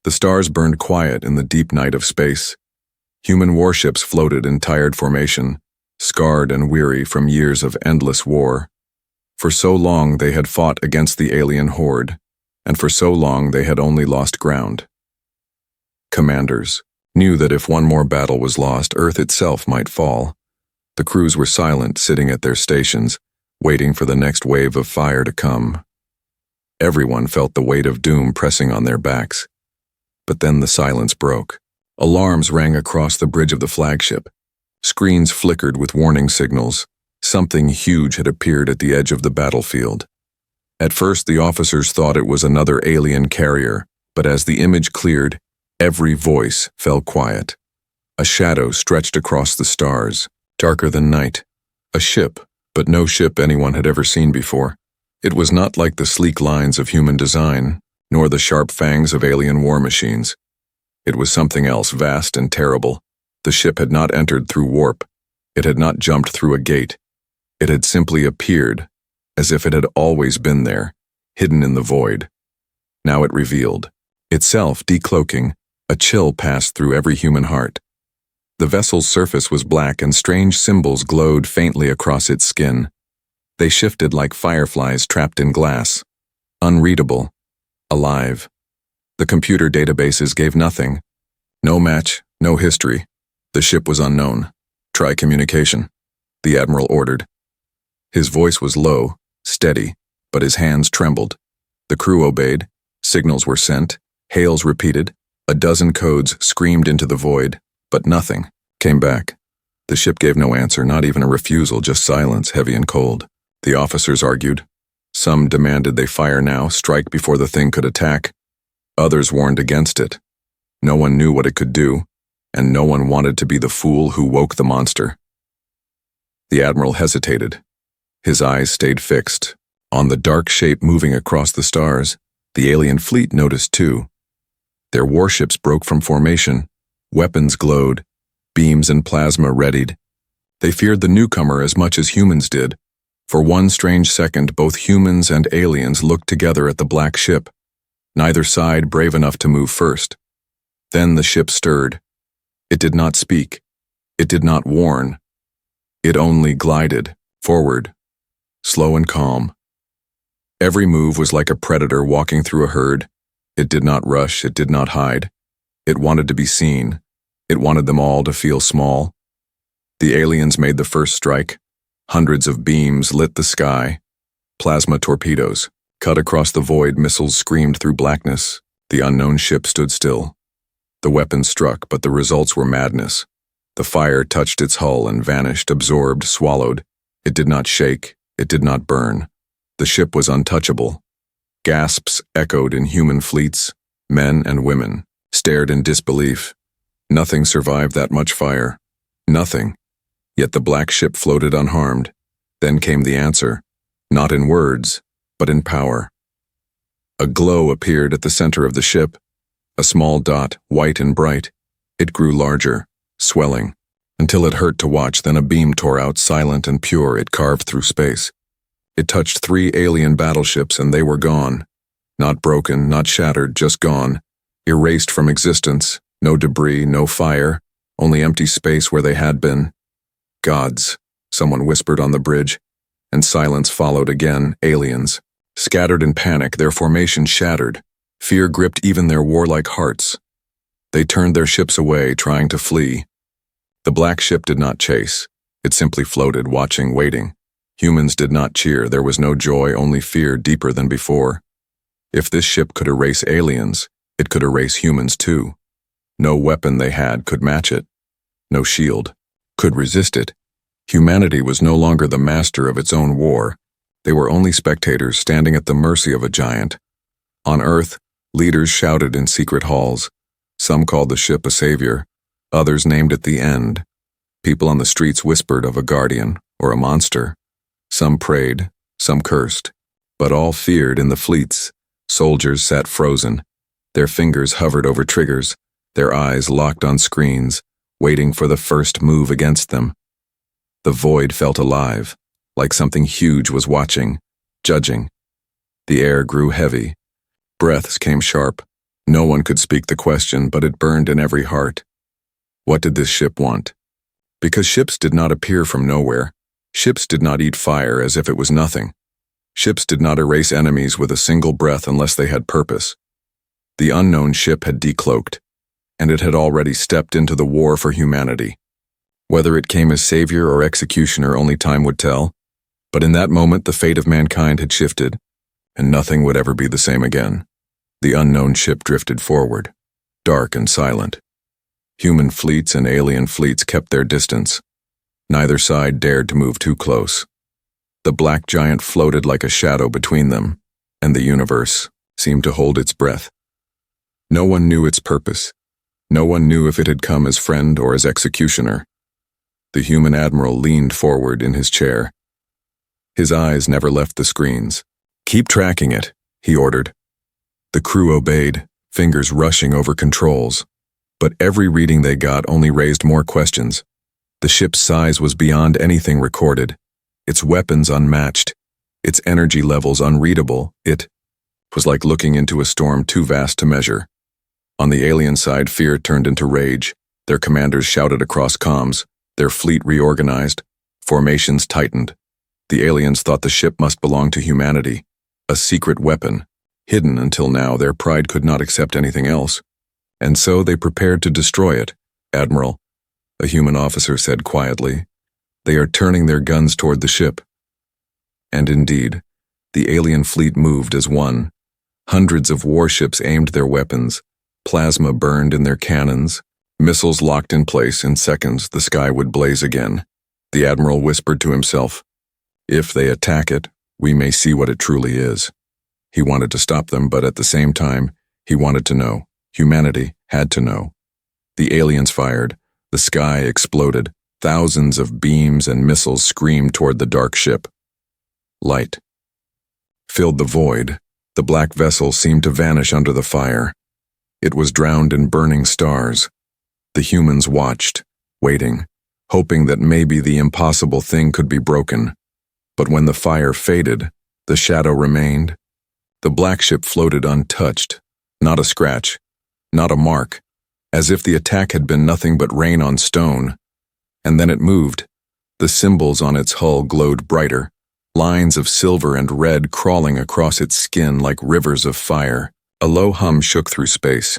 The stars burned quiet in the deep night of space. Human warships floated in tired formation, scarred and weary from years of endless war. For so long they had fought against the alien horde, and for so long they had only lost ground. Commanders knew that if one more battle was lost, Earth itself might fall. The crews were silent, sitting at their stations, waiting for the next wave of fire to come. Everyone felt the weight of doom pressing on their backs. But then the silence broke. Alarms rang across the bridge of the flagship. Screens flickered with warning signals. Something huge had appeared at the edge of the battlefield. At first, the officers thought it was another alien carrier, but as the image cleared, every voice fell quiet. A shadow stretched across the stars, darker than night. A ship, but no ship anyone had ever seen before. It was not like the sleek lines of human design, nor the sharp fangs of alien war machines. It was something else, vast and terrible. The ship had not entered through warp. It had not jumped through a gate. It had simply appeared, as if it had always been there, hidden in the void. Now it revealed, itself decloaking. A chill passed through every human heart. The vessel's surface was black and strange symbols glowed faintly across its skin. They shifted like fireflies trapped in glass. Unreadable. Alive. The computer databases gave nothing. No match, no history. The ship was unknown. Try communication, the admiral ordered. His voice was low, steady, but his hands trembled. The crew obeyed. Signals were sent. Hails repeated. A dozen codes screamed into the void, but nothing came back. The ship gave no answer, not even a refusal, just silence, heavy and cold. The officers argued. Some demanded they fire now, strike before the thing could attack. Others warned against it. No one knew what it could do, and no one wanted to be the fool who woke the monster. The admiral hesitated. His eyes stayed fixed. On the dark shape moving across the stars, the alien fleet noticed too. Their warships broke from formation. Weapons glowed. Beams and plasma readied. They feared the newcomer as much as humans did. For one strange second, both humans and aliens looked together at the black ship, neither side brave enough to move first. Then the ship stirred. It did not speak. It did not warn. It only glided forward, slow and calm. Every move was like a predator walking through a herd. It did not rush, it did not hide. It wanted to be seen. It wanted them all to feel small. The aliens made the first strike. Hundreds of beams lit the sky. Plasma torpedoes cut across the void. Missiles screamed through blackness. The unknown ship stood still. The weapons struck, but the results were madness. The fire touched its hull and vanished, absorbed, swallowed. It did not shake. It did not burn. The ship was untouchable. Gasps echoed in human fleets. Men and women stared in disbelief. Nothing survived that much fire. Nothing. Yet the black ship floated unharmed. Then came the answer, not in words, but in power. A glow appeared at the center of the ship, a small dot, white and bright. It grew larger, swelling, until it hurt to watch. Then a beam tore out, silent and pure. It carved through space. It touched 3 alien battleships, and they were gone. Not broken, not shattered, just gone. Erased from existence. No debris, no fire, only empty space where they had been. Gods, someone whispered on the bridge, and silence followed again. Aliens. Scattered in panic, their formation shattered. Fear gripped even their warlike hearts. They turned their ships away, trying to flee. The black ship did not chase. It simply floated, watching, waiting. Humans did not cheer. There was no joy, only fear deeper than before. If this ship could erase aliens, it could erase humans too. No weapon they had could match it. No shield could resist it. Humanity was no longer the master of its own war. They were only spectators standing at the mercy of a giant. On Earth, leaders shouted in secret halls. Some called the ship a savior. Others named it the end. People on the streets whispered of a guardian or a monster. Some prayed, some cursed. But all feared in the fleets. Soldiers sat frozen. Their fingers hovered over triggers. Their eyes locked on screens, waiting for the first move against them. The void felt alive, like something huge was watching, judging. The air grew heavy. Breaths came sharp. No one could speak the question, but it burned in every heart. What did this ship want? Because ships did not appear from nowhere. Ships did not eat fire as if it was nothing. Ships did not erase enemies with a single breath unless they had purpose. The unknown ship had decloaked, and it had already stepped into the war for humanity. Whether it came as savior or executioner, only time would tell. But in that moment, the fate of mankind had shifted, and nothing would ever be the same again. The unknown ship drifted forward, dark and silent. Human fleets and alien fleets kept their distance. Neither side dared to move too close. The black giant floated like a shadow between them, and the universe seemed to hold its breath. No one knew its purpose. No one knew if it had come as friend or as executioner. The human admiral leaned forward in his chair. His eyes never left the screens. "Keep tracking it," he ordered. The crew obeyed, fingers rushing over controls. But every reading they got only raised more questions. The ship's size was beyond anything recorded, its weapons unmatched, its energy levels unreadable. It was like looking into a storm too vast to measure. On the alien side, fear turned into rage. Their commanders shouted across comms. Their fleet reorganized. Formations tightened. The aliens thought the ship must belong to humanity, a secret weapon, hidden until now. Their pride could not accept anything else. And so they prepared to destroy it. "Admiral," a human officer said quietly, "they are turning their guns toward the ship." And indeed, the alien fleet moved as one. Hundreds of warships aimed their weapons. Plasma burned in their cannons. Missiles locked in place. In seconds, the sky would blaze again. The admiral whispered to himself, "If they attack it, we may see what it truly is." He wanted to stop them, but at the same time, he wanted to know. Humanity had to know. The aliens fired. The sky exploded. Thousands of beams and missiles screamed toward the dark ship. Light filled the void. The black vessel seemed to vanish under the fire. It was drowned in burning stars. The humans watched, waiting, hoping that maybe the impossible thing could be broken. But when the fire faded, the shadow remained. The black ship floated untouched, not a scratch, not a mark, as if the attack had been nothing but rain on stone. And then it moved. The symbols on its hull glowed brighter, lines of silver and red crawling across its skin like rivers of fire. A low hum shook through space.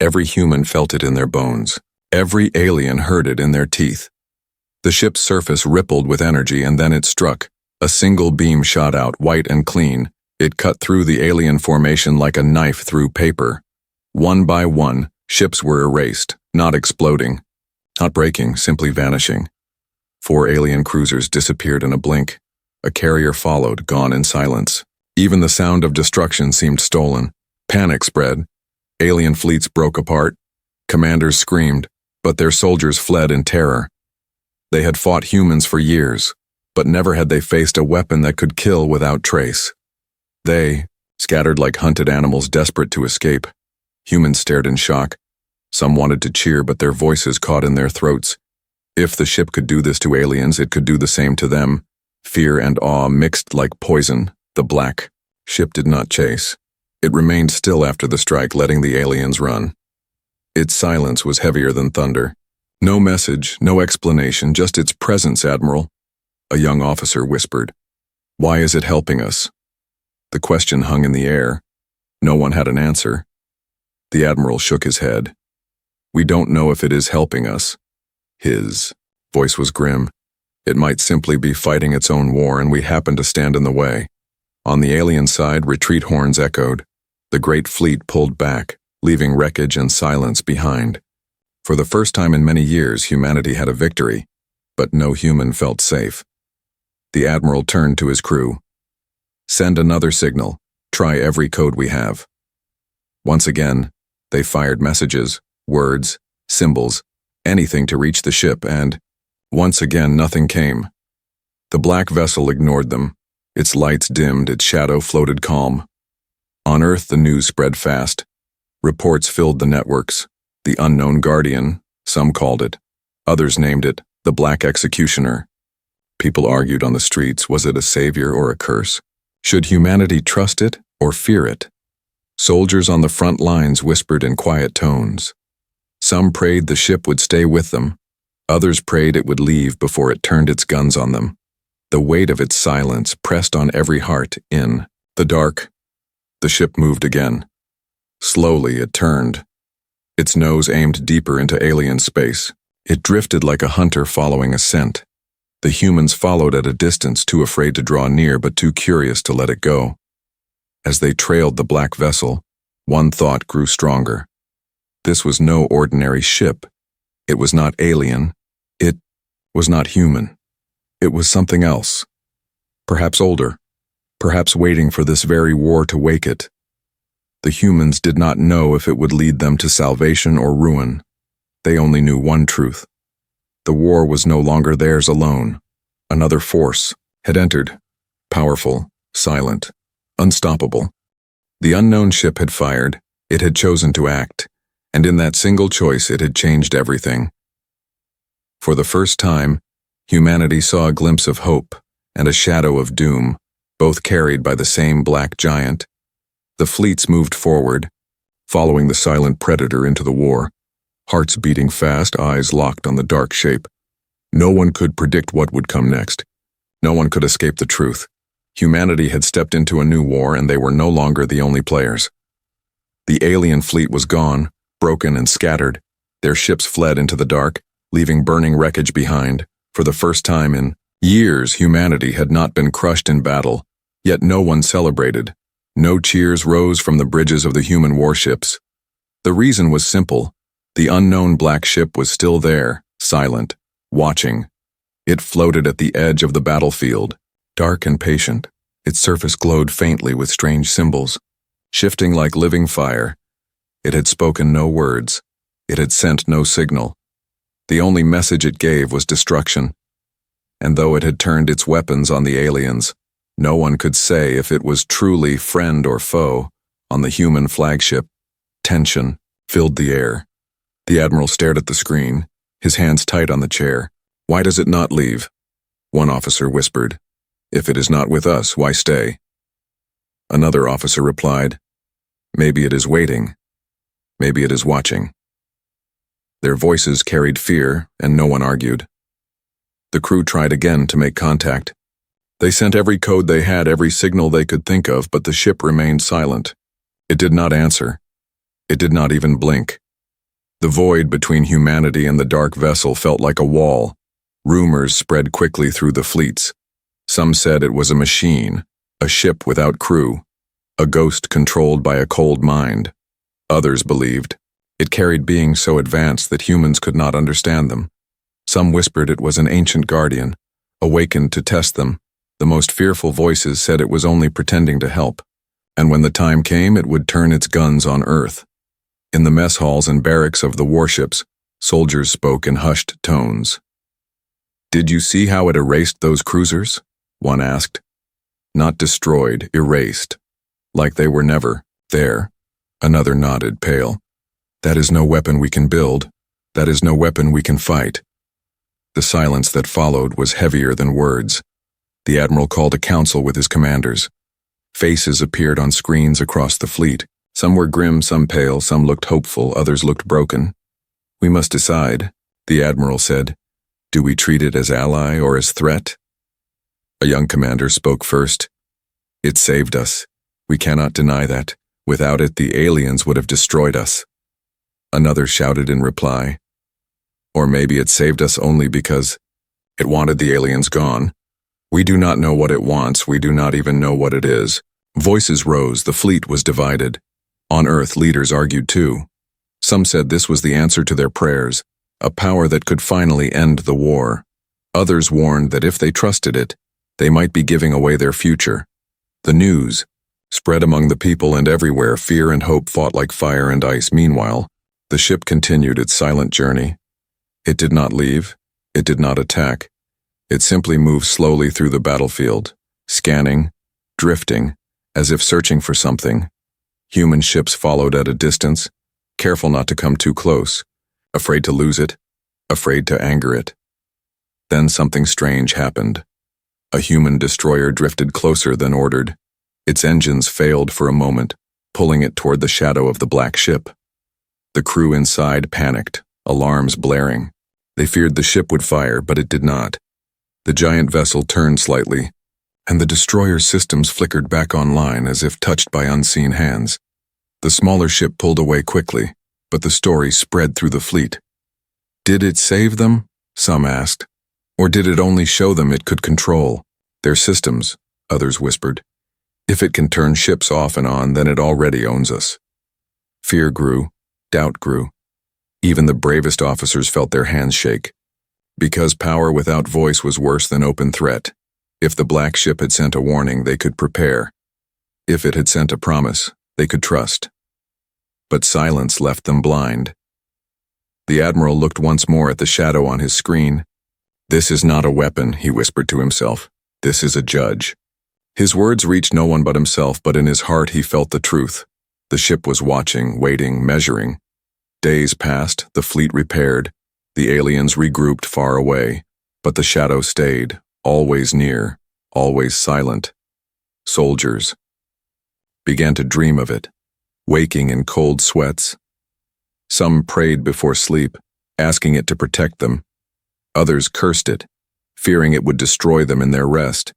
Every human felt it in their bones. Every alien heard it in their teeth. The ship's surface rippled with energy, and then it struck. A single beam shot out, white and clean. It cut through the alien formation like a knife through paper. One by one, ships were erased, not exploding, not breaking, simply vanishing. 4 alien cruisers disappeared in a blink. A carrier followed, gone in silence. Even the sound of destruction seemed stolen. Panic spread. Alien fleets broke apart. Commanders screamed, but their soldiers fled in terror. They had fought humans for years, but never had they faced a weapon that could kill without trace. They, scattered like hunted animals desperate to escape. Humans stared in shock. Some wanted to cheer, but their voices caught in their throats. If the ship could do this to aliens, it could do the same to them. Fear and awe mixed like poison. The black ship did not chase. It remained still after the strike, letting the aliens run. Its silence was heavier than thunder. No message, no explanation, just its presence, Admiral. A young officer whispered. "Why is it helping us?" The question hung in the air. No one had an answer. The Admiral shook his head. "We don't know if it is helping us." His voice was grim. "It might simply be fighting its own war, and we happen to stand in the way." On the alien side, retreat horns echoed. The great fleet pulled back, leaving wreckage and silence behind. For the first time in many years, humanity had a victory, but no human felt safe. The Admiral turned to his crew. "Send another signal. Try every code we have." Once again, they fired messages, words, symbols, anything to reach the ship, and once again nothing came. The black vessel ignored them. Its lights dimmed, its shadow floated calm. On Earth, the news spread fast. Reports filled the networks. The unknown guardian, some called it. Others named it the Black Executioner. People argued on the streets, was it a savior or a curse? Should humanity trust it or fear it? Soldiers on the front lines whispered in quiet tones. Some prayed the ship would stay with them. Others prayed it would leave before it turned its guns on them. The weight of its silence pressed on every heart. In the dark, the ship moved again. Slowly it turned, its nose aimed deeper into alien space. It drifted like a hunter following a scent. The humans followed at a distance, too afraid to draw near but too curious to let it go. As they trailed the black vessel, one thought grew stronger. This was no ordinary ship. It was not alien. It was not human. It was something else. Perhaps older. Perhaps waiting for this very war to wake it. The humans did not know if it would lead them to salvation or ruin. They only knew one truth. The war was no longer theirs alone. Another force had entered. Powerful, silent, unstoppable. The unknown ship had fired. It had chosen to act. And in that single choice it had changed everything. For the first time, humanity saw a glimpse of hope and a shadow of doom, both carried by the same black giant. The fleets moved forward, following the silent predator into the war, hearts beating fast, eyes locked on the dark shape. No one could predict what would come next. No one could escape the truth. Humanity had stepped into a new war, and they were no longer the only players. The alien fleet was gone, broken and scattered. Their ships fled into the dark, leaving burning wreckage behind. For the first time in years, humanity had not been crushed in battle, yet no one celebrated. No cheers rose from the bridges of the human warships. The reason was simple. The unknown black ship was still there, silent, watching. It floated at the edge of the battlefield, dark and patient. Its surface glowed faintly with strange symbols, shifting like living fire. It had spoken no words. It had sent no signal. The only message it gave was destruction. And though it had turned its weapons on the aliens, no one could say if it was truly friend or foe. On the human flagship, tension filled the air. The admiral stared at the screen, his hands tight on the chair. "Why does it not leave?" One officer whispered. "If it is not with us, why stay?" Another officer replied, "Maybe it is waiting. Maybe it is watching." Their voices carried fear, and no one argued. The crew tried again to make contact. They sent every code they had, every signal they could think of, but the ship remained silent. It did not answer. It did not even blink. The void between humanity and the dark vessel felt like a wall. Rumors spread quickly through the fleets. Some said it was a machine, a ship without crew, a ghost controlled by a cold mind. Others believed it carried beings so advanced that humans could not understand them. Some whispered it was an ancient guardian, awakened to test them. The most fearful voices said it was only pretending to help, and when the time came it would turn its guns on Earth. In the mess halls and barracks of the warships, soldiers spoke in hushed tones. "Did you see how it erased those cruisers?" one asked. "Not destroyed, erased. Like they were never there." Another nodded, pale. "That is no weapon we can build. That is no weapon we can fight." The silence that followed was heavier than words. The admiral called a council with his commanders. Faces appeared on screens across the fleet. Some were grim, some pale, some looked hopeful, others looked broken. "We must decide," the admiral said. "Do we treat it as ally or as threat?" A young commander spoke first. "It saved us. We cannot deny that. Without it, the aliens would have destroyed us." Another shouted in reply. "Or maybe it saved us only because it wanted the aliens gone. We do not know what it wants. We do not even know what it is." Voices rose. The fleet was divided. On Earth, leaders argued too. Some said this was the answer to their prayers, a power that could finally end the war. Others warned that if they trusted it, they might be giving away their future. The news spread among the people, and everywhere fear and hope fought like fire and ice. Meanwhile, the ship continued its silent journey. It did not leave. It did not attack. It simply moved slowly through the battlefield, scanning, drifting, as if searching for something. Human ships followed at a distance, careful not to come too close, afraid to lose it, afraid to anger it. Then something strange happened. A human destroyer drifted closer than ordered. Its engines failed for a moment, pulling it toward the shadow of the black ship. The crew inside panicked, alarms blaring. They feared the ship would fire, but it did not. The giant vessel turned slightly, and the destroyer's systems flickered back online as if touched by unseen hands. The smaller ship pulled away quickly, but the story spread through the fleet. Did it save them? Some asked. Or did it only show them it could control their systems? Others whispered. If it can turn ships off and on, then it already owns us. Fear grew, doubt grew. Even the bravest officers felt their hands shake. Because power without voice was worse than open threat. If the black ship had sent a warning, they could prepare. If it had sent a promise, they could trust. But silence left them blind. The admiral looked once more at the shadow on his screen. This is not a weapon, he whispered to himself. This is a judge. His words reached no one but himself, but in his heart he felt the truth. The ship was watching, waiting, measuring. Days passed, the fleet repaired. The aliens regrouped far away, but the shadow stayed, always near, always silent. Soldiers began to dream of it, waking in cold sweats. Some prayed before sleep, asking it to protect them. Others cursed it, fearing it would destroy them in their rest.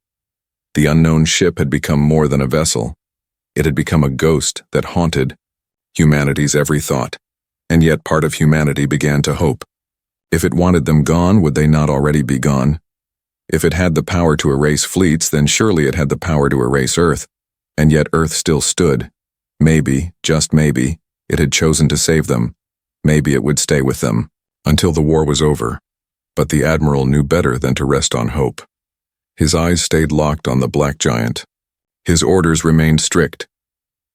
The unknown ship had become more than a vessel. It had become a ghost that haunted humanity's every thought, and yet part of humanity began to hope. If it wanted them gone, would they not already be gone? If it had the power to erase fleets, then surely it had the power to erase Earth, and yet Earth still stood. Maybe, just maybe, it had chosen to save them. Maybe it would stay with them until the war was over. But the admiral knew better than to rest on hope. His eyes stayed locked on the black giant. His orders remained strict.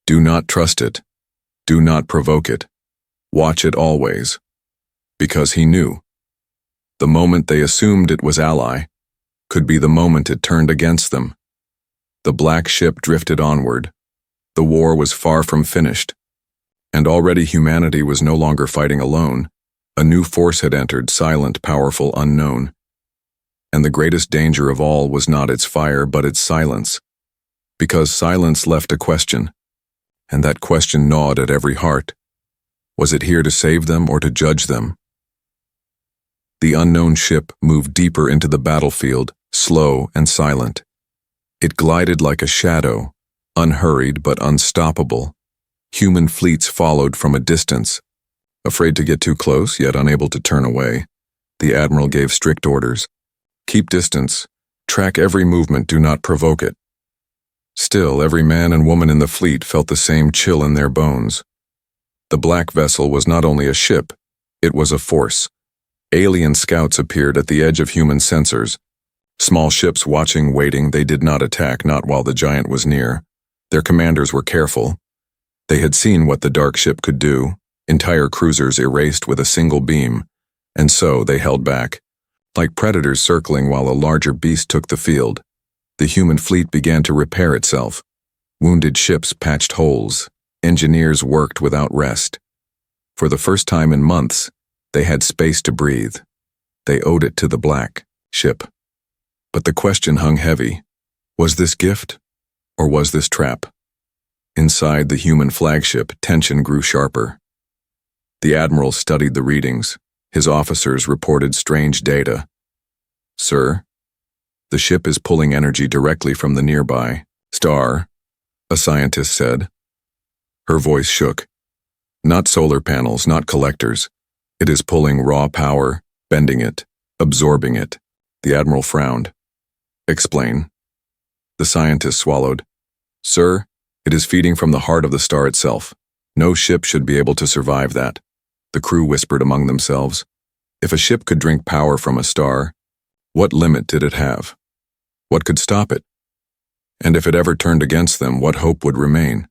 Do not trust it. Do not provoke it. Watch it always. Because he knew. The moment they assumed it was ally could be the moment it turned against them. The black ship drifted onward. The war was far from finished. And already humanity was no longer fighting alone. A new force had entered, silent, powerful, unknown. And the greatest danger of all was not its fire, but its silence. Because silence left a question. And that question gnawed at every heart. Was it here to save them or to judge them? The unknown ship moved deeper into the battlefield, slow and silent. It glided like a shadow, unhurried but unstoppable. Human fleets followed from a distance. Afraid to get too close, yet unable to turn away, the admiral gave strict orders. Keep distance. Track every movement, do not provoke it. Still, every man and woman in the fleet felt the same chill in their bones. The black vessel was not only a ship, it was a force. Alien scouts appeared at the edge of human sensors. Small ships watching, waiting, they did not attack, not while the giant was near. Their commanders were careful. They had seen what the dark ship could do, entire cruisers erased with a single beam, and so they held back. Like predators circling while a larger beast took the field, the human fleet began to repair itself. Wounded ships patched holes. Engineers worked without rest. For the first time in months, they had space to breathe. They owed it to the black ship. But the question hung heavy. Was this gift, or was this trap? Inside the human flagship, tension grew sharper. The admiral studied the readings. His officers reported strange data. Sir, the ship is pulling energy directly from the nearby star, a scientist said. Her voice shook. Not solar panels, not collectors. It is pulling raw power, bending it, absorbing it. The admiral frowned. Explain. The scientist swallowed. Sir, it is feeding from the heart of the star itself. No ship should be able to survive that. The crew whispered among themselves. If a ship could drink power from a star, what limit did it have? What could stop it? And if it ever turned against them, what hope would remain?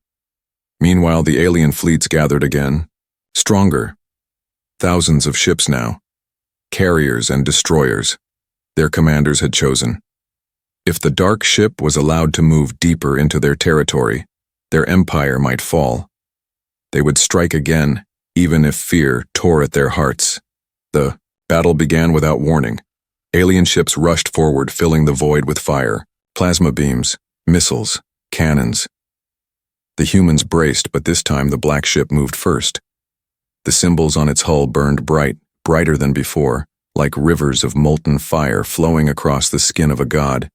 Meanwhile, the alien fleets gathered again, stronger. Thousands of ships now. Carriers and destroyers. Their commanders had chosen. If the dark ship was allowed to move deeper into their territory, their empire might fall. They would strike again, even if fear tore at their hearts. The battle began without warning. Alien ships rushed forward, filling the void with fire, plasma beams, missiles, cannons. The humans braced, but this time the black ship moved first. The symbols on its hull burned bright, brighter than before, like rivers of molten fire flowing across the skin of a god.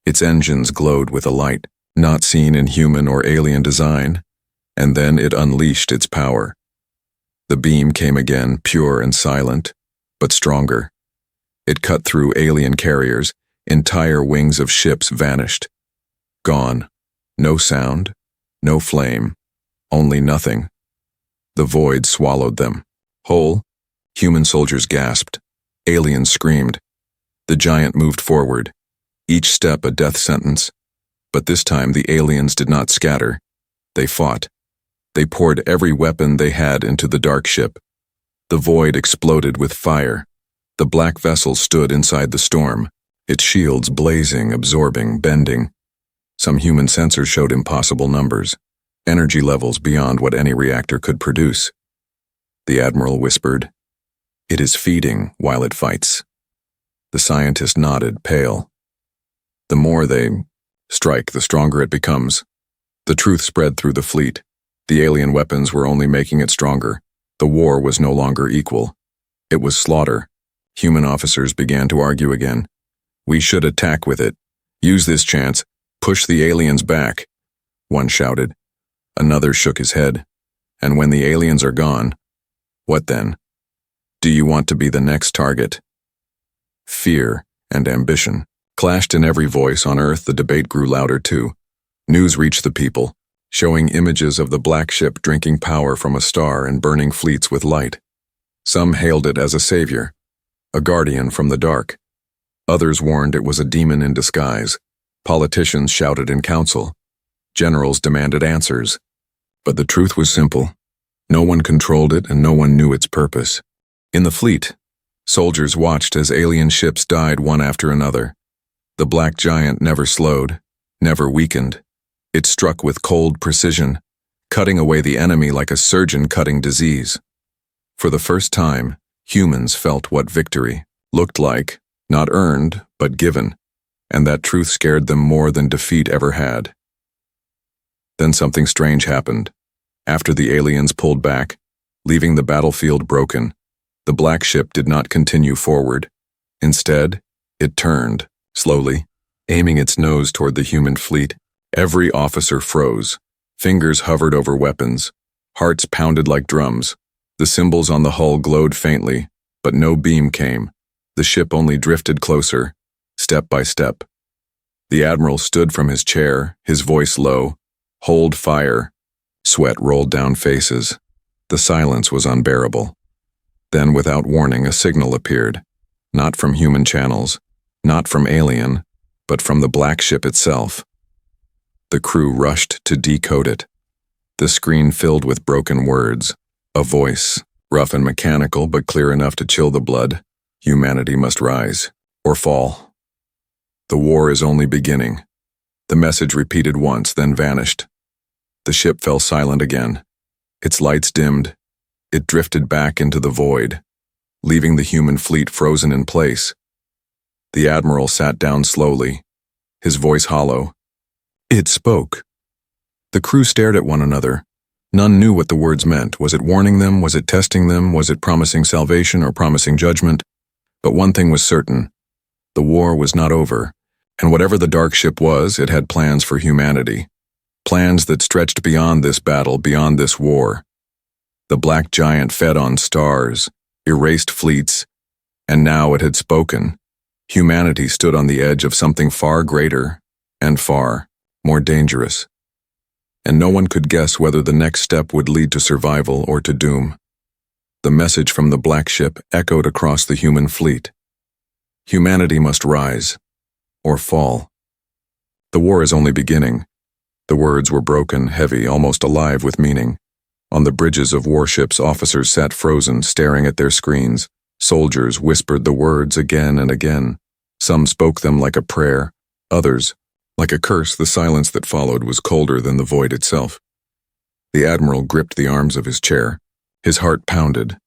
Its engines glowed with a light, not seen in human or alien design, and then it unleashed its power. The beam came again, pure and silent, but stronger. It cut through alien carriers. Entire wings of ships vanished. Gone. No sound, no flame, only nothing. The void swallowed them. Whole, human soldiers gasped. Aliens screamed. The giant moved forward, each step a death sentence. But this time the aliens did not scatter. They fought. They poured every weapon they had into the dark ship. The void exploded with fire. The black vessel stood inside the storm, its shields blazing, absorbing, bending. Some human sensors showed impossible numbers, energy levels beyond what any reactor could produce. The admiral whispered, "It is feeding while it fights." The scientist nodded, pale. The more they strike, the stronger it becomes. The truth spread through the fleet. The alien weapons were only making it stronger. The war was no longer equal. It was slaughter. Human officers began to argue again. "We should attack with it. Use this chance. Push the aliens back," one shouted. Another shook his head. "And when the aliens are gone, what then? Do you want to be the next target?" Fear and ambition clashed in every voice. On Earth, the debate grew louder too. News reached the people, showing images of the black ship drinking power from a star and burning fleets with light. Some hailed it as a savior, a guardian from the dark. Others warned it was a demon in disguise. Politicians shouted in council. Generals demanded answers. But the truth was simple. No one controlled it and no one knew its purpose. In the fleet, soldiers watched as alien ships died one after another. The black giant never slowed, never weakened. It struck with cold precision, cutting away the enemy like a surgeon cutting disease. For the first time, humans felt what victory looked like, not earned, but given, and that truth scared them more than defeat ever had. Then something strange happened. After the aliens pulled back, leaving the battlefield broken, the black ship did not continue forward. Instead, it turned, slowly, aiming its nose toward the human fleet. Every officer froze. Fingers hovered over weapons. Hearts pounded like drums. The symbols on the hull glowed faintly, but no beam came. The ship only drifted closer, step by step. The admiral stood from his chair, his voice low. "Hold fire." Sweat rolled down faces. The silence was unbearable. Then, without warning, a signal appeared. Not from human channels, not from alien, but from the black ship itself. The crew rushed to decode it. The screen filled with broken words. A voice, rough and mechanical but clear enough to chill the blood. "Humanity must rise, or fall. The war is only beginning." The message repeated once, then vanished. The ship fell silent again. Its lights dimmed. It drifted back into the void, leaving the human fleet frozen in place. The admiral sat down slowly, his voice hollow. It spoke. The crew stared at one another. None knew what the words meant. Was it warning them? Was it testing them? Was it promising salvation or promising judgment? But one thing was certain. The war was not over, and whatever the dark ship was, it had plans for humanity. Plans that stretched beyond this battle, beyond this war. The black giant fed on stars, erased fleets, and now it had spoken. Humanity stood on the edge of something far greater and far more dangerous. And no one could guess whether the next step would lead to survival or to doom. The message from the black ship echoed across the human fleet. Humanity must rise, or fall. The war is only beginning. The words were broken, heavy, almost alive with meaning. On the bridges of warships, officers sat frozen, staring at their screens. Soldiers whispered the words again and again. Some spoke them like a prayer, others like a curse. The silence that followed was colder than the void itself. The admiral gripped the arms of his chair. His heart pounded.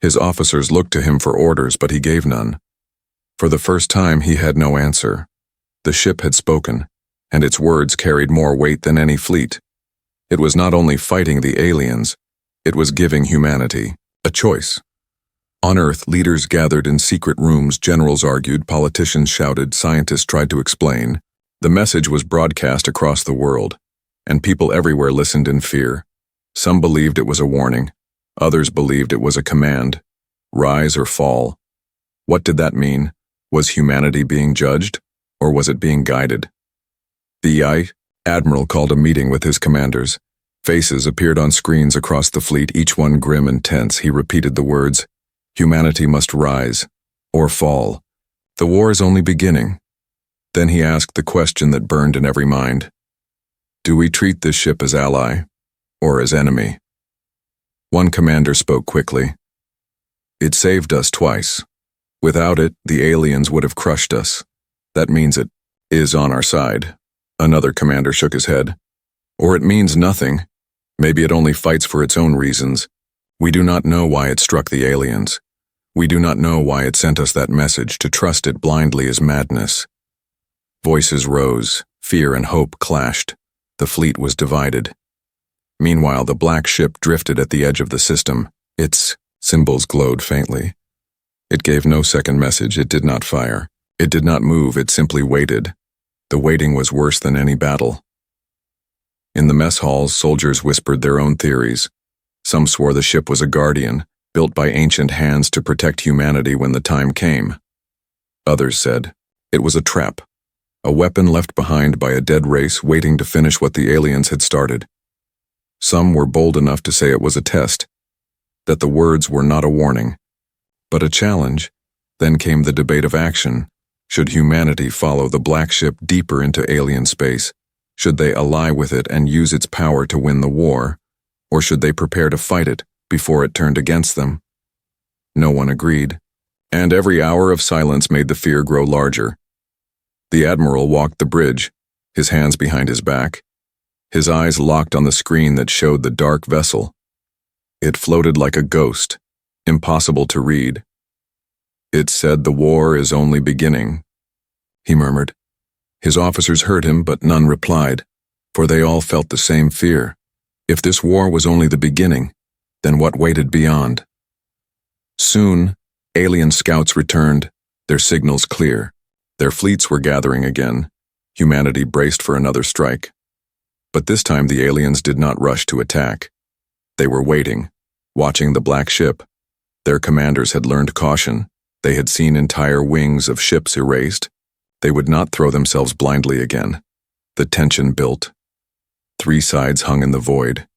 His officers looked to him for orders, but he gave none. For the first time, he had no answer. The ship had spoken, and its words carried more weight than any fleet. It was not only fighting the aliens, it was giving humanity a choice. On Earth, leaders gathered in secret rooms, generals argued, politicians shouted, scientists tried to explain. The message was broadcast across the world, and people everywhere listened in fear. Some believed it was a warning. Others believed it was a command. Rise or fall. What did that mean? Was humanity being judged, or was it being guided? The Admiral called a meeting with his commanders. Faces appeared on screens across the fleet, each one grim and tense. He repeated the words, "Humanity must rise, or fall. The war is only beginning." Then he asked the question that burned in every mind. Do we treat this ship as ally, or as enemy? One commander spoke quickly. It saved us twice. Without it, the aliens would have crushed us. That means it is on our side. Another commander shook his head. Or it means nothing. Maybe it only fights for its own reasons. We do not know why it struck the aliens. We do not know why it sent us that message. To trust it blindly is madness. Voices rose, fear and hope clashed. The fleet was divided. Meanwhile, the black ship drifted at the edge of the system. Its symbols glowed faintly. It gave no second message. It did not fire. It did not move. It simply waited. The waiting was worse than any battle. In the mess halls, soldiers whispered their own theories. Some swore the ship was a guardian, built by ancient hands to protect humanity when the time came. Others said it was a trap, a weapon left behind by a dead race waiting to finish what the aliens had started. Some were bold enough to say it was a test, that the words were not a warning, but a challenge. Then came the debate of action. Should humanity follow the black ship deeper into alien space? Should they ally with it and use its power to win the war? Or should they prepare to fight it before it turned against them? No one agreed, and every hour of silence made the fear grow larger. The Admiral walked the bridge, his hands behind his back, his eyes locked on the screen that showed the dark vessel. It floated like a ghost, impossible to read. It said the war is only beginning, he murmured. His officers heard him, but none replied, for they all felt the same fear. If this war was only the beginning, then what waited beyond? Soon, alien scouts returned, their signals clear. Their fleets were gathering again. Humanity braced for another strike. But this time the aliens did not rush to attack. They were waiting, watching the black ship. Their commanders had learned caution. They had seen entire wings of ships erased. They would not throw themselves blindly again. The tension built. Three sides hung in the void.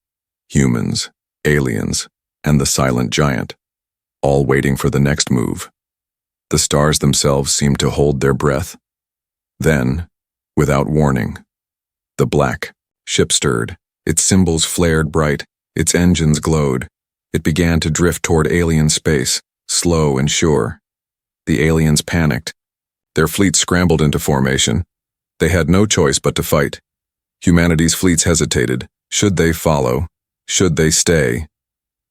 Humans, aliens, and the silent giant, all waiting for the next move. The stars themselves seemed to hold their breath. Then, without warning, the black ship stirred. Its symbols flared bright. Its engines glowed. It began to drift toward alien space, slow and sure. The aliens panicked. Their fleets scrambled into formation. They had no choice but to fight. Humanity's fleets hesitated. Should they follow? Should they stay?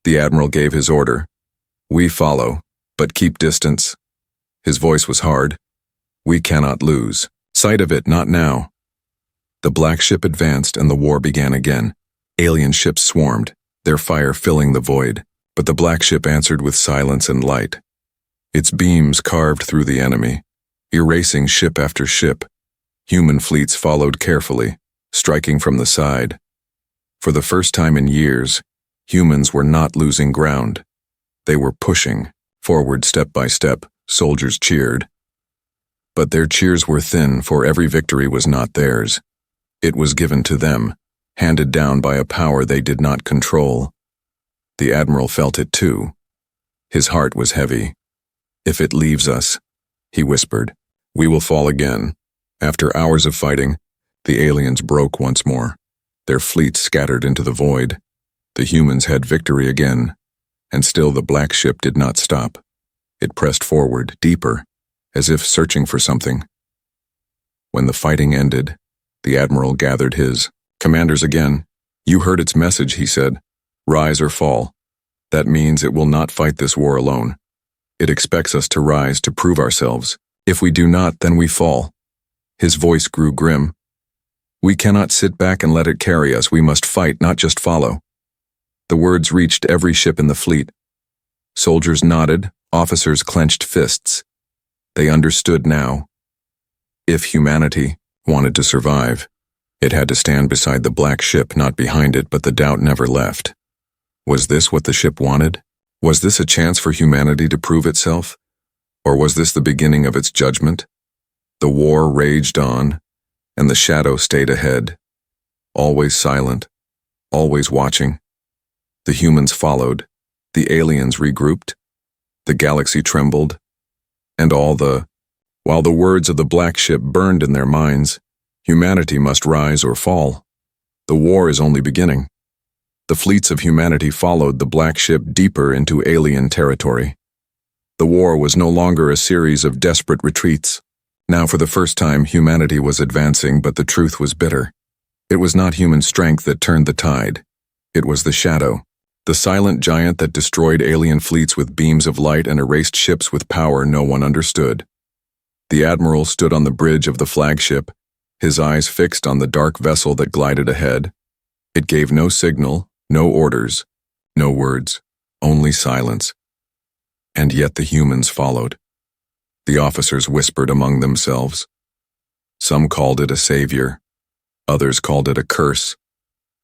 The Admiral gave his order. We follow, but keep distance. His voice was hard. We cannot lose sight of it, not now. The black ship advanced and the war began again. Alien ships swarmed, their fire filling the void, but the black ship answered with silence and light. Its beams carved through the enemy, erasing ship after ship. Human fleets followed carefully, striking from the side. For the first time in years, humans were not losing ground. They were pushing forward step by step. Soldiers cheered. But their cheers were thin, for every victory was not theirs. It was given to them, handed down by a power they did not control. The Admiral felt it too. His heart was heavy. If it leaves us, he whispered, we will fall again. After hours of fighting, the aliens broke once more. Their fleets scattered into the void. The humans had victory again, and still the black ship did not stop. It pressed forward, deeper, as if searching for something. When the fighting ended, the Admiral gathered his commanders again. You heard its message, he said. Rise or fall. That means it will not fight this war alone. It expects us to rise to prove ourselves. If we do not, then we fall. His voice grew grim. We cannot sit back and let it carry us. We must fight, not just follow. The words reached every ship in the fleet. Soldiers nodded, officers clenched fists. They understood now. If humanity wanted to survive, it had to stand beside the black ship, not behind it, but the doubt never left. Was this what the ship wanted? Was this a chance for humanity to prove itself? Or was this the beginning of its judgment? The war raged on, and the shadow stayed ahead, always silent, always watching. The humans followed, the aliens regrouped, the galaxy trembled, and while the words of the black ship burned in their minds, humanity must rise or fall. The war is only beginning. The fleets of humanity followed the black ship deeper into alien territory. The war was no longer a series of desperate retreats. Now for the first time, humanity was advancing, but the truth was bitter. It was not human strength that turned the tide. It was the shadow, the silent giant that destroyed alien fleets with beams of light and erased ships with power no one understood. The admiral stood on the bridge of the flagship, his eyes fixed on the dark vessel that glided ahead. It gave no signal, no orders, no words, only silence. And yet the humans followed. The officers whispered among themselves. Some called it a savior. Others called it a curse.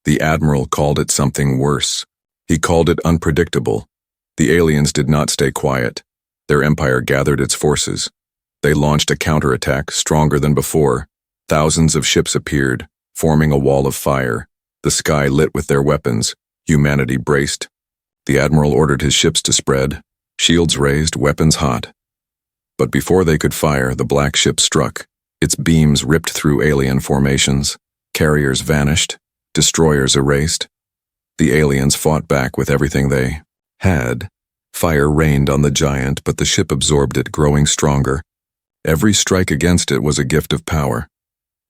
The admiral called it something worse. He called it unpredictable. The aliens did not stay quiet. Their empire gathered its forces. They launched a counterattack, stronger than before. Thousands of ships appeared, forming a wall of fire. The sky lit with their weapons. Humanity braced. The admiral ordered his ships to spread, shields raised, weapons hot. But before they could fire, the black ship struck. Its beams ripped through alien formations. Carriers vanished, destroyers erased. The aliens fought back with everything they had. Fire rained on the giant, but the ship absorbed it, growing stronger. Every strike against it was a gift of power.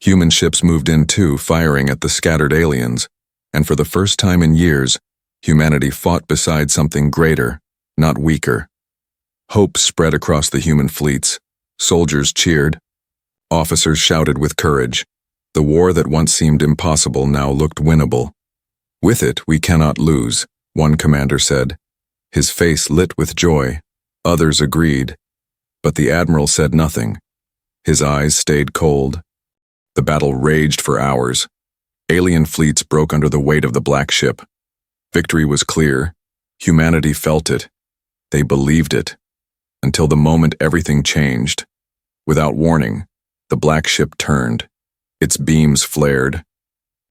Human ships moved in too, firing at the scattered aliens, and for the first time in years, humanity fought beside something greater, not weaker. Hope spread across the human fleets. Soldiers cheered. Officers shouted with courage. The war that once seemed impossible now looked winnable. With it, we cannot lose, one commander said. His face lit with joy. Others agreed. But the admiral said nothing. His eyes stayed cold. The battle raged for hours. Alien fleets broke under the weight of the black ship. Victory was clear. Humanity felt it. They believed it. Until the moment everything changed. Without warning, the black ship turned. Its beams flared.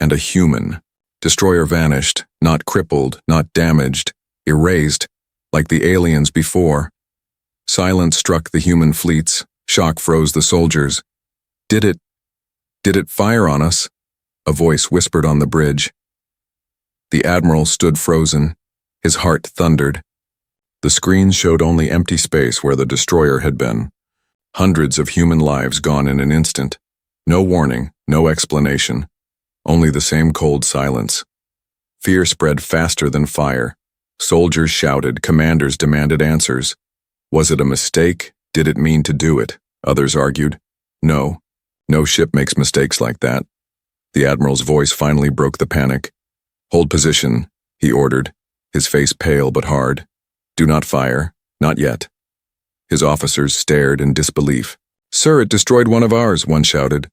And a human destroyer vanished, not crippled, not damaged, erased, like the aliens before. Silence struck the human fleets. Shock froze the soldiers. Did it fire on us? A voice whispered on the bridge. The admiral stood frozen. His heart thundered. The screen showed only empty space where the destroyer had been. Hundreds of human lives gone in an instant. No warning, no explanation. Only the same cold silence. Fear spread faster than fire. Soldiers shouted, commanders demanded answers. Was it a mistake? Did it mean to do it? Others argued. No. No ship makes mistakes like that. The admiral's voice finally broke the panic. Hold position, he ordered, his face pale but hard. Do not fire, not yet. His officers stared in disbelief. Sir, it destroyed one of ours, one shouted.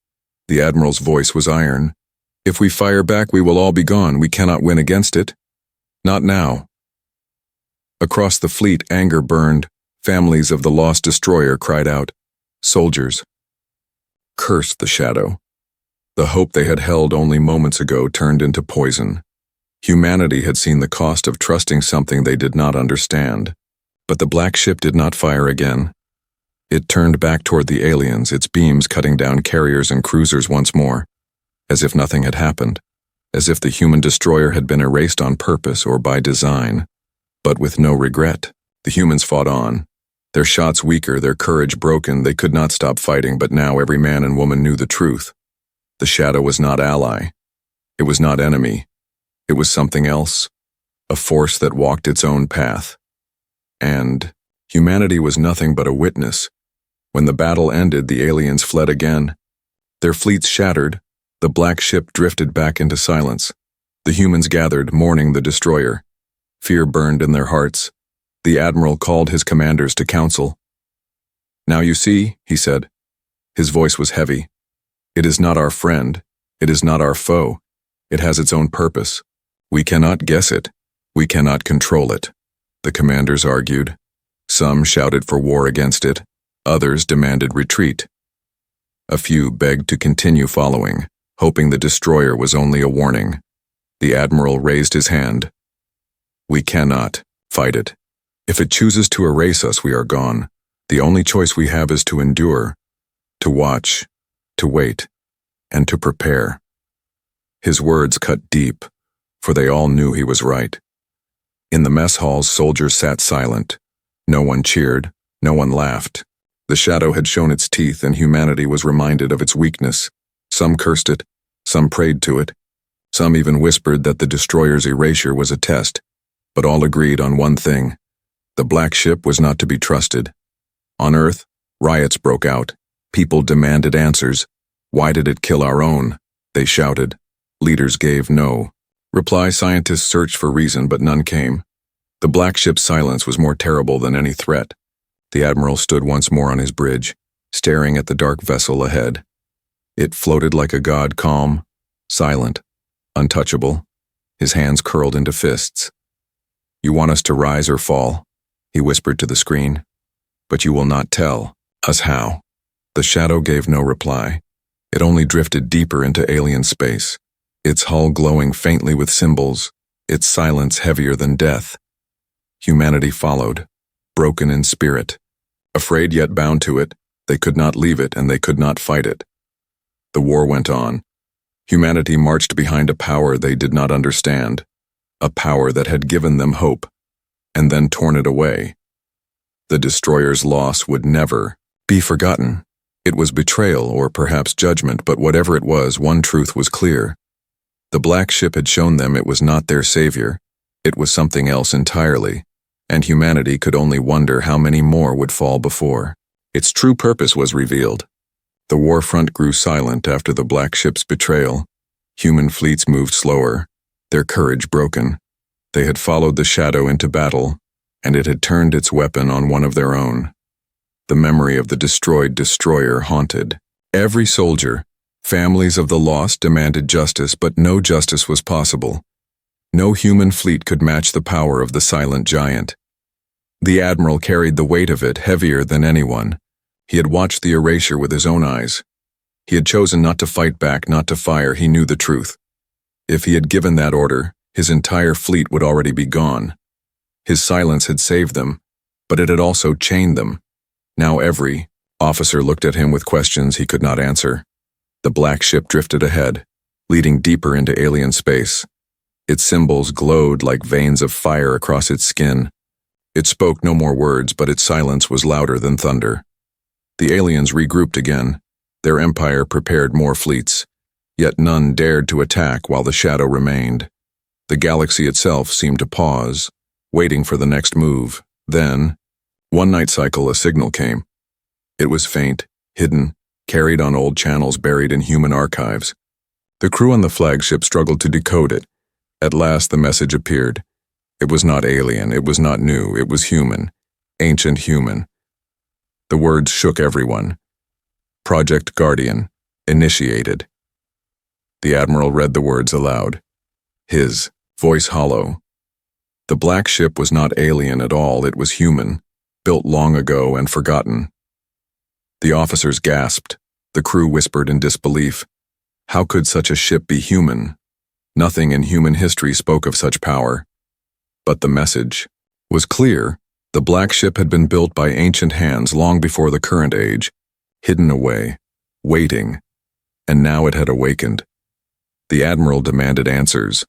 The admiral's voice was iron. If we fire back, we will all be gone. We cannot win against it. Not now. Across the fleet, anger burned. Families of the lost destroyer cried out. Soldiers cursed the shadow. The hope they had held only moments ago turned into poison. Humanity had seen the cost of trusting something they did not understand. But the black ship did not fire again. It turned back toward the aliens, its beams cutting down carriers and cruisers once more, as if nothing had happened, as if the human destroyer had been erased on purpose or by design. But with no regret, the humans fought on. Their shots weaker, their courage broken, they could not stop fighting, but now every man and woman knew the truth. The shadow was not ally. It was not enemy. It was something else, a force that walked its own path. And humanity was nothing but a witness. When the battle ended, the aliens fled again. Their fleets shattered, The black ship drifted back into silence. The humans gathered, mourning the destroyer. Fear burned in their hearts. The admiral called his commanders to council. "Now you see," he said. His voice was heavy. "It is not our friend. It is not our foe. It has its own purpose. We cannot guess it. We cannot control it." The commanders argued. Some shouted for war against it. Others demanded retreat. A few begged to continue following, hoping the destroyer was only a warning. The admiral raised his hand. "We cannot fight it. If it chooses to erase us, we are gone. The only choice we have is to endure, to watch, to wait, and to prepare." His words cut deep, for they all knew he was right. In the mess halls, soldiers sat silent. No one cheered, no one laughed. The shadow had shown its teeth, and humanity was reminded of its weakness. Some cursed it, some prayed to it. Some even whispered that the destroyer's erasure was a test, but all agreed on one thing. The black ship was not to be trusted. On Earth, riots broke out. People demanded answers. "Why did it kill our own?" they shouted. Leaders gave no reply. Scientists searched for reason, but none came. The black ship's silence was more terrible than any threat. The admiral stood once more on his bridge, staring at the dark vessel ahead. It floated like a god, calm, silent, untouchable, his hands curled into fists. "You want us to rise or fall," he whispered to the screen. "But you will not tell us how." The shadow gave no reply. It only drifted deeper into alien space, its hull glowing faintly with symbols, its silence heavier than death. Humanity followed, broken in spirit. Afraid yet bound to it, they could not leave it and they could not fight it. The war went on. Humanity marched behind a power they did not understand, a power that had given them hope, and then torn it away. The destroyer's loss would never be forgotten. It was betrayal or perhaps judgment, but whatever it was, one truth was clear. The black ship had shown them it was not their savior. It was something else entirely, and humanity could only wonder how many more would fall before its true purpose was revealed. The war front grew silent after the black ship's betrayal. Human fleets moved slower, their courage broken. They had followed the shadow into battle, and it had turned its weapon on one of their own. The memory of the destroyed destroyer haunted every soldier. Families of the lost demanded justice, but no justice was possible. No human fleet could match the power of the silent giant. The admiral carried the weight of it, heavier than anyone. He had watched the erasure with his own eyes. He had chosen not to fight back, not to fire. He knew the truth. If he had given that order, his entire fleet would already be gone. His silence had saved them, but it had also chained them. Now every officer looked at him with questions he could not answer. The black ship drifted ahead, leading deeper into alien space. Its symbols glowed like veins of fire across its skin. It spoke no more words, but its silence was louder than thunder. The aliens regrouped again. Their empire prepared more fleets, yet none dared to attack while the shadow remained. The galaxy itself seemed to pause, waiting for the next move. Then, one night cycle, a signal came. It was faint, hidden, carried on old channels buried in human archives. The crew on the flagship struggled to decode it. At last the message appeared. It was not alien, it was not new, it was human, ancient human. The words shook everyone. Project Guardian, initiated. The admiral read the words aloud, his voice hollow. The black ship was not alien at all, it was human, built long ago and forgotten. The officers gasped. The crew whispered in disbelief. How could such a ship be human? Nothing in human history spoke of such power. But the message was clear. The black ship had been built by ancient hands long before the current age, hidden away, waiting, and now it had awakened. The admiral demanded answers.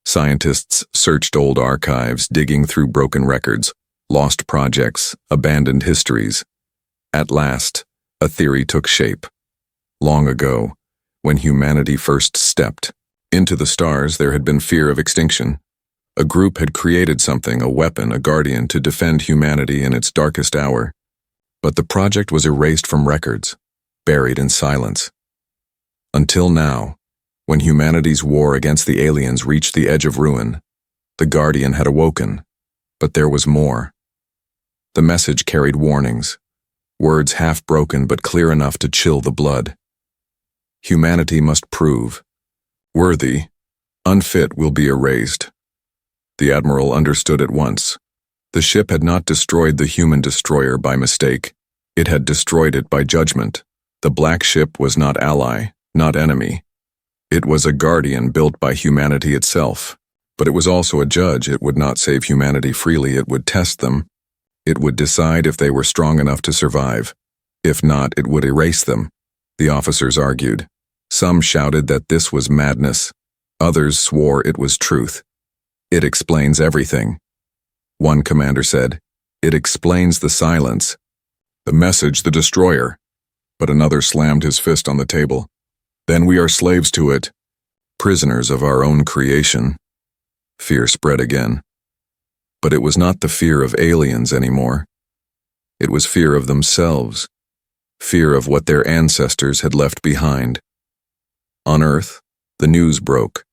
Scientists searched old archives, digging through broken records, lost projects, abandoned histories. At last, a theory took shape. Long ago, when humanity first stepped into the stars, there had been fear of extinction. A group had created something, a weapon, a guardian, to defend humanity in its darkest hour. But the project was erased from records, buried in silence. Until now, when humanity's war against the aliens reached the edge of ruin, the Guardian had awoken, but there was more. The message carried warnings, words half-broken but clear enough to chill the blood. Humanity must prove. Worthy, unfit will be erased. The Admiral understood at once. The ship had not destroyed the human destroyer by mistake. It had destroyed it by judgment. The black ship was not ally, not enemy. It was a guardian built by humanity itself. But it was also a judge. It would not save humanity freely. It would test them. It would decide if they were strong enough to survive. If not, it would erase them. The officers argued. Some shouted that this was madness. Others swore it was truth. It explains everything. One commander said, "It explains the silence. The message, the destroyer." But another slammed his fist on the table. "Then we are slaves to it. Prisoners of our own creation." Fear spread again. But it was not the fear of aliens anymore. It was fear of themselves. Fear of what their ancestors had left behind. On Earth, the news broke.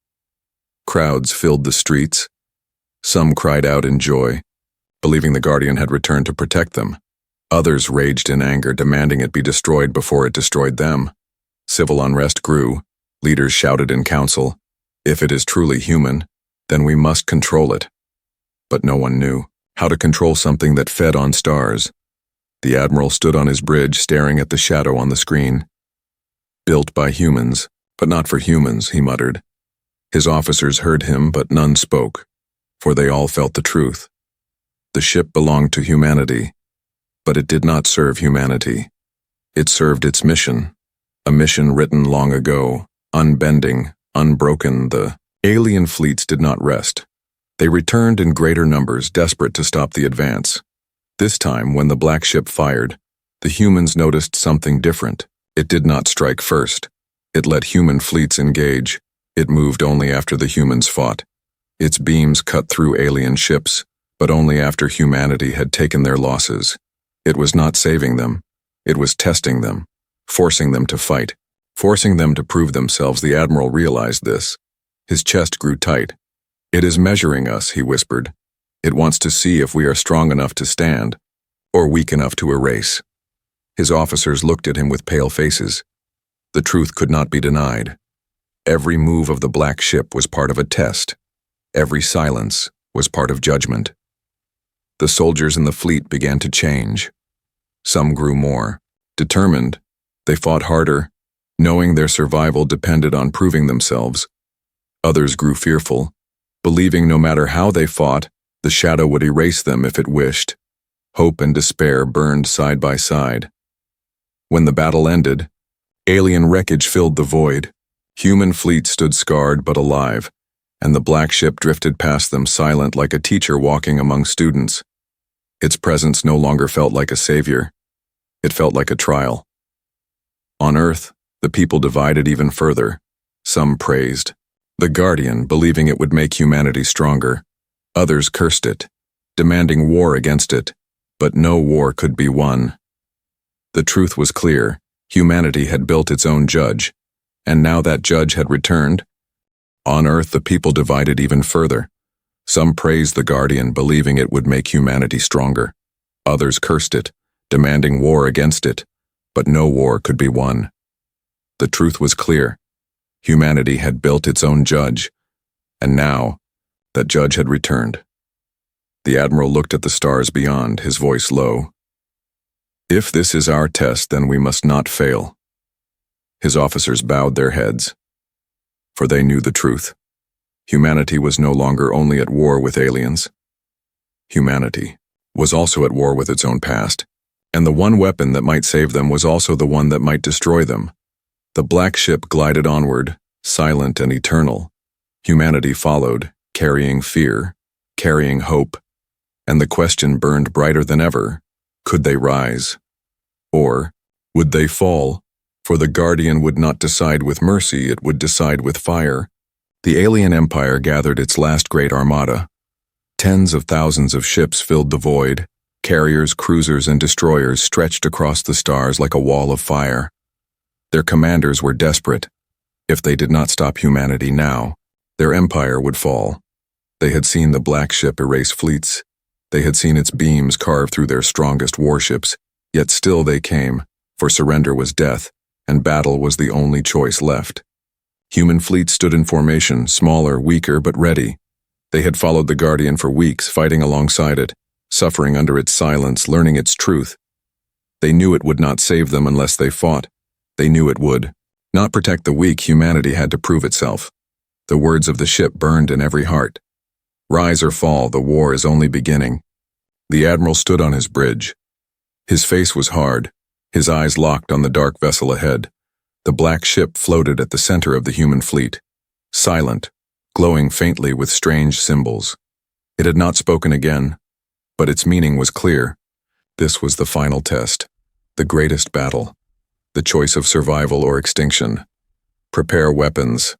Crowds filled the streets. Some cried out in joy, believing the Guardian had returned to protect them. Others raged in anger, demanding it be destroyed before it destroyed them. Civil unrest grew. Leaders shouted in council, "If it is truly human, then we must control it." But no one knew how to control something that fed on stars. The Admiral stood on his bridge, staring at the shadow on the screen. "Built by humans, but not for humans," he muttered. His officers heard him, but none spoke, for they all felt the truth. The ship belonged to humanity, but it did not serve humanity. It served its mission, a mission written long ago, unbending, unbroken. The alien fleets did not rest. They returned in greater numbers, desperate to stop the advance. This time, when the black ship fired, the humans noticed something different. It did not strike first. It let human fleets engage. It moved only after the humans fought. Its beams cut through alien ships, but only after humanity had taken their losses. It was not saving them. It was testing them, forcing them to fight, forcing them to prove themselves. The Admiral realized this. His chest grew tight. "It is measuring us," he whispered. "It wants to see if we are strong enough to stand, or weak enough to erase." His officers looked at him with pale faces. The truth could not be denied. Every move of the black ship was part of a test. Every silence was part of judgment. The soldiers in the fleet began to change. Some grew more determined. They fought harder, knowing their survival depended on proving themselves. Others grew fearful, believing no matter how they fought, the shadow would erase them if it wished. Hope and despair burned side by side. When the battle ended, alien wreckage filled the void. Human fleet stood scarred but alive, and the black ship drifted past them, silent like a teacher walking among students. Its presence no longer felt like a savior. It felt like a trial. On Earth, the people divided even further. Some praised the Guardian, believing it would make humanity stronger. Others cursed it, demanding war against it, but no war could be won. The truth was clear. Humanity had built its own judge, and now that judge had returned. On Earth, the people divided even further. Some praised the Guardian, believing it would make humanity stronger. Others cursed it, demanding war against it, but no war could be won. The truth was clear. Humanity had built its own judge, and now that judge had returned. The Admiral looked at the stars beyond, his voice low. "If this is our test, then we must not fail." His officers bowed their heads, for they knew the truth. Humanity was no longer only at war with aliens. Humanity was also at war with its own past, and the one weapon that might save them was also the one that might destroy them. The black ship glided onward, silent and eternal. Humanity followed, carrying fear, carrying hope, and the question burned brighter than ever. Could they rise? Or would they fall? For the Guardian would not decide with mercy, it would decide with fire. The alien empire gathered its last great armada. Tens of thousands of ships filled the void. Carriers, cruisers, and destroyers stretched across the stars like a wall of fire. Their commanders were desperate, If they did not stop humanity now, their empire would fall. They had seen the Black Ship erase fleets. They had seen its beams carve through their strongest warships, yet still they came, for surrender was death, and battle was the only choice left. Human fleets stood in formation, smaller, weaker, but ready. They had followed the Guardian for weeks, fighting alongside it, suffering under its silence, learning its truth. They knew it would not save them unless they fought. They knew it would. Not protect the weak, humanity had to prove itself. The words of the ship burned in every heart. Rise or fall, the war is only beginning. The Admiral stood on his bridge. His face was hard, his eyes locked on the dark vessel ahead. The Black Ship floated at the center of the human fleet, silent, glowing faintly with strange symbols. It had not spoken again, but its meaning was clear. This was the final test, the greatest battle, the choice of survival or extinction. Prepare weapons,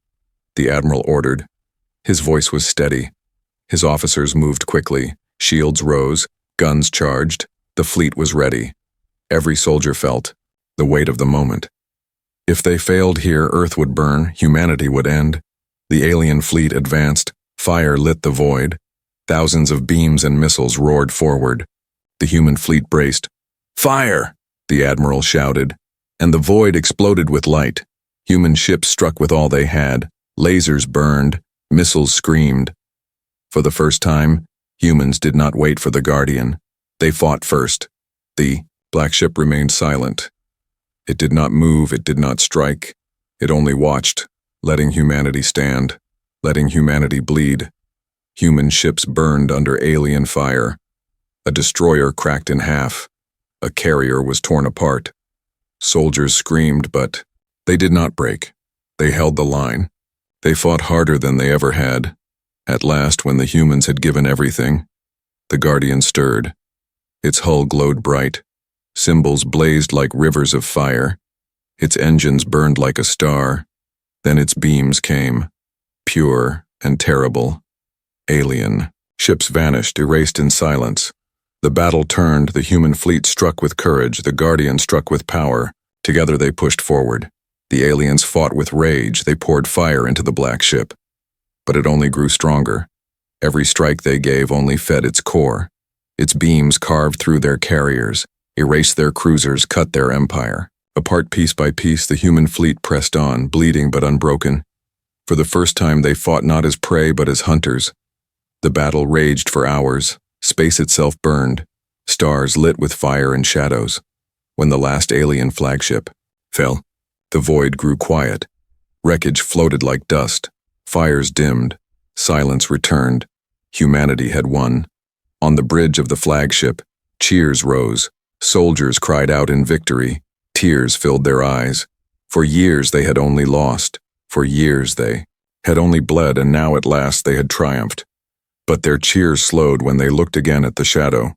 the Admiral ordered. His voice was steady. His officers moved quickly, shields rose, guns charged, the fleet was ready. Every soldier felt the weight of the moment. If they failed here, Earth would burn, humanity would end. The alien fleet advanced, fire lit the void. Thousands of beams and missiles roared forward. The human fleet braced. Fire! The Admiral shouted, and the void exploded with light. Human ships struck with all they had. Lasers burned, missiles screamed. For the first time, humans did not wait for the Guardian. They fought first. The Black Ship remained silent. It did not move, it did not strike. It only watched, letting humanity stand, letting humanity bleed. Human ships burned under alien fire. A destroyer cracked in half. A carrier was torn apart. Soldiers screamed, but they did not break. They held the line. They fought harder than they ever had. At last, when the humans had given everything, the Guardian stirred. Its hull glowed bright. Symbols blazed like rivers of fire. Its engines burned like a star. Then its beams came, pure and terrible. Alien. Ships vanished, erased in silence. The battle turned, the human fleet struck with courage, the Guardian struck with power. Together they pushed forward. The aliens fought with rage, they poured fire into the Black Ship. But it only grew stronger. Every strike they gave only fed its core. Its beams carved through their carriers, erased their cruisers, cut their empire. Apart piece by piece, the human fleet pressed on, bleeding but unbroken. For the first time they fought not as prey but as hunters. The battle raged for hours. Space itself burned, stars lit with fire and shadows. When the last alien flagship fell, the void grew quiet. Wreckage floated like dust. Fires dimmed. Silence returned. Humanity had won. On the bridge of the flagship, cheers rose. Soldiers cried out in victory. Tears filled their eyes. For years they had only lost. For years they had only bled, and now at last they had triumphed. But their cheers slowed when they looked again at the shadow.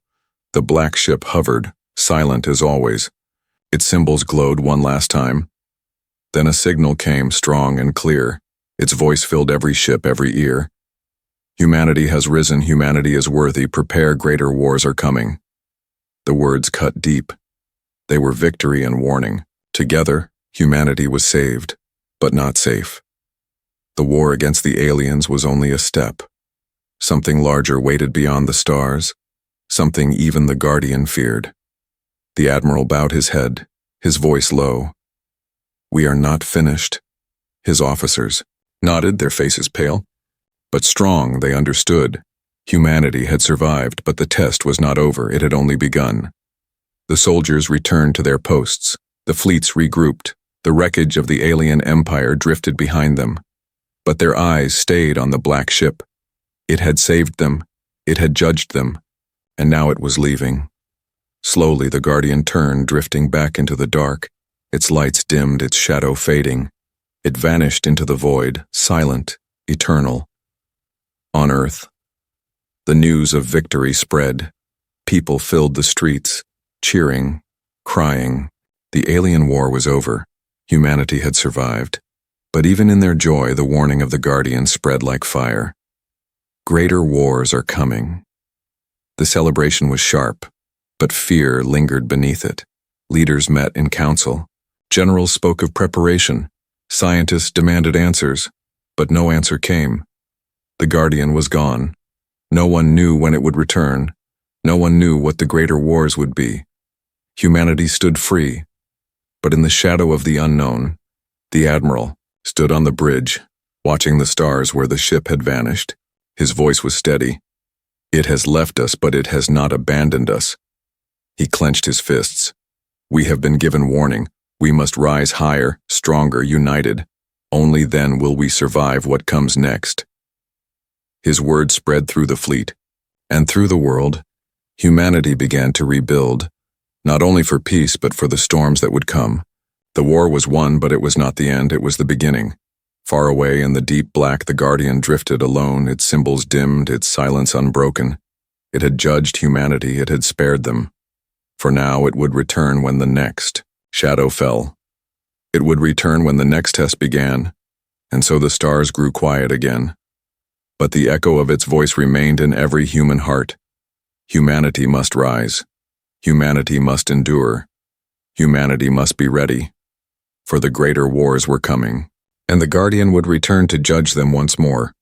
The Black Ship hovered, silent as always. Its symbols glowed one last time. Then a signal came, strong and clear. Its voice filled every ship, every ear. Humanity has risen, humanity is worthy, prepare, greater wars are coming. The words cut deep. They were victory and warning. Together, humanity was saved, but not safe. The war against the aliens was only a step. Something larger waited beyond the stars, something even the Guardian feared. The Admiral bowed his head, his voice low. We are not finished. His officers nodded, their faces pale. But strong, they understood. Humanity had survived, but the test was not over, it had only begun. The soldiers returned to their posts. The fleets regrouped. The wreckage of the alien empire drifted behind them. But their eyes stayed on the Black Ship. It had saved them. It had judged them. And now it was leaving. Slowly the Guardian turned, drifting back into the dark. Its lights dimmed, its shadow fading. It vanished into the void, silent, eternal. On Earth, the news of victory spread. People filled the streets, cheering, crying. The alien war was over. Humanity had survived. But even in their joy, the warning of the Guardian spread like fire. Greater wars are coming. The celebration was sharp, but fear lingered beneath it. Leaders met in council. Generals spoke of preparation. Scientists demanded answers, but no answer came. The Guardian was gone. No one knew when it would return. No one knew what the greater wars would be. Humanity stood free, but in the shadow of the unknown, the Admiral stood on the bridge, watching the stars where the ship had vanished. His voice was steady. It has left us, but it has not abandoned us. He clenched his fists. We have been given warning. We must rise higher, stronger, united. Only then will we survive what comes next. His words spread through the fleet, and through the world, humanity began to rebuild, not only for peace but for the storms that would come. The war was won, but it was not the end, it was the beginning. Far away in the deep black, the Guardian drifted alone, its symbols dimmed, its silence unbroken. It had judged humanity, it had spared them. For now it would return when the next shadow fell. It would return when the next test began, and so the stars grew quiet again. But the echo of its voice remained in every human heart. Humanity must rise. Humanity must endure. Humanity must be ready. For the greater wars were coming, and the Guardian would return to judge them once more.